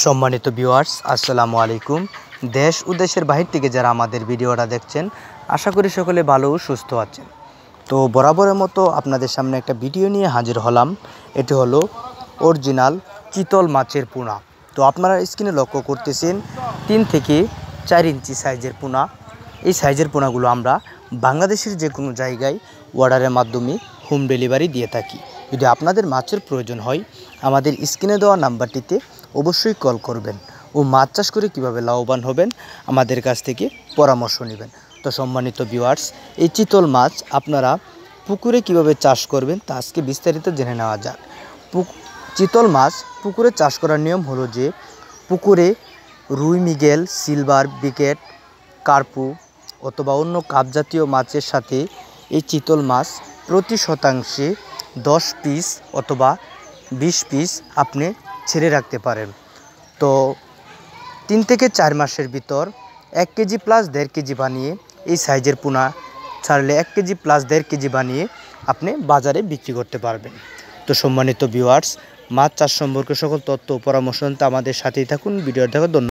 সম্মানিত ভিউয়ার্স, আসসালামু আলাইকুম। দেশ ও দেশের বাহির থেকে যারা আমাদের ভিডিওটা দেখছেন, আশা করি সকলে ভালো ও সুস্থ আছেন। তো বরাবরের মতো আপনাদের সামনে একটা ভিডিও নিয়ে হাজির হলাম। এটি হলো অরিজিনাল চিতল মাছের পোনা। তো আপনারা স্ক্রিনে লক্ষ্য করতেছেন 3 থেকে 4 ইঞ্চি সাইজের পোনা। এই সাইজের পোনাগুলো আমরা বাংলাদেশের যে কোনো জায়গায় অর্ডারের মাধ্যমে হোম ডেলিভারি দিয়ে থাকি। যদি আপনাদের মাছের প্রয়োজন হয়, আমাদের স্ক্রিনে দেওয়া নাম্বারটিতে অবশ্যই কল করবেন ও মাছ চাষ করে কীভাবে লাভবান হবেন আমাদের কাছ থেকে পরামর্শ নেবেন। তো সম্মানিত ভিউয়ার্স, এই চিতল মাছ আপনারা পুকুরে কিভাবে চাষ করবেন তা আজকে বিস্তারিত জেনে নেওয়া যাক। চিতল মাছ পুকুরে চাষ করার নিয়ম হলো যে পুকুরে রুই, মৃগেল, সিলভার, বিকেট, কার্পু অথবা অন্য কাপ জাতীয় মাছের সাথে এই চিতল মাছ প্রতি শতাংশে 10 পিস অথবা 20 পিস আপনি ছেড়ে রাখতে পারেন। তো 3 থেকে 4 মাসের ভিতর 1 কেজি প্লাস 1.5 কেজি বানিয়ে এই সাইজের পোনা ছাড়লে 1 কেজি প্লাস 1.5 কেজি বানিয়ে আপনি বাজারে বিক্রি করতে পারবেন। তো সম্মানিত ভিউয়ার্স, মাছ চাষ সম্পর্কে সকল তথ্য ও পরামর্শ নিতে আমাদের সাথেই থাকুন। ভিডিওর দেখো। ধন্যবাদ।